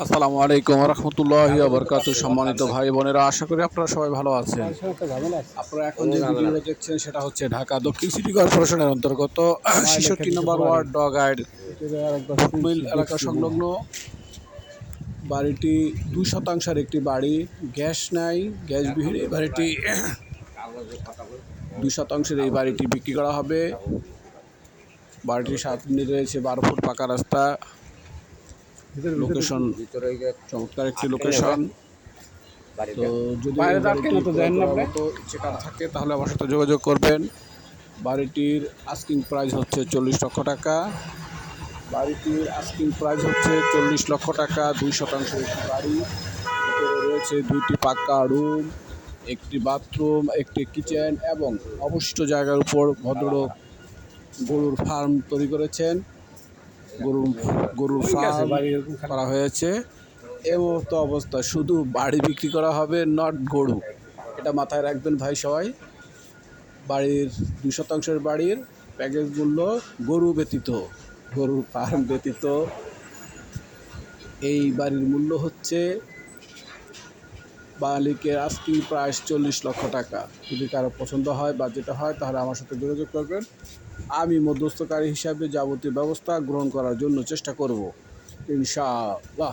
আসসালামু আলাইকুম রহমতুল্লাহি ওয়া বারাকাতুহু। সম্মানিত ভাই বোনেরা, আশা করি আপনারা সবাই ভালো আছেন। আপনারা এখন যে ভিডিওটা দেখছেন সেটা হচ্ছে ঢাকা দক্ষিণ সিটি কর্পোরেশনের অন্তর্গত ৬৬ নম্বর ওয়ার্ড ডগাইড ফুটমিল এলাকা সংলগ্ন বাড়িটি ২ শতাংশের একটি বাড়ি। গ্যাস নাই, গ্যাসবিহীন এই বাড়িটি ২ শতাংশের এই বাড়িটি বিক্রি করা হবে। বাড়িটির সামনে রয়েছে ১২ ফুট পাকা রাস্তা। লোকেশন চমৎকার একটি লোকেশন। তো যদি ইচ্ছে কার থাকে তাহলে আমার সাথে যোগাযোগ করবেন। বাড়িটির আস্কিং প্রাইস হচ্ছে ৪০ লক্ষ টাকা। বাড়িটির আস্কিং প্রাইস হচ্ছে ৪০ লক্ষ টাকা। ২ শতাংশের একটি বাড়ি, ভিতরে রয়েছে 2টি পাক্কা রুম, একটি বাথরুম, একটি কিচেন এবং অবশিষ্ট জায়গার উপর ভদ্রলোক গরুর ফার্ম তৈরি করেছেন। গরুর ফার্ম করা হয়েছে। এই মতো অবস্থা শুধু বাড়ি বিক্রি করা হবে, নট গরু। এটা মাথায় রাখবেন ভাই সবাই। বাড়ির ২ শতাংশের বাড়ির প্যাকেজ মূল্য গরু ব্যতীত, গরুর ফার্ম ব্যতীত এই বাড়ির মূল্য হচ্ছে মালিকের আস্কিং প্রাইস ৪০ লক্ষ টাকা। যদি কারো পছন্দ হয় বা যেটা হয় তাহলে আমার সাথে যোগাযোগ করবেন। আমি মধ্যস্থকারী হিসাবে যাবতীয় ব্যবস্থা গ্রহণ করার জন্য চেষ্টা করব ইনশাআল্লাহ।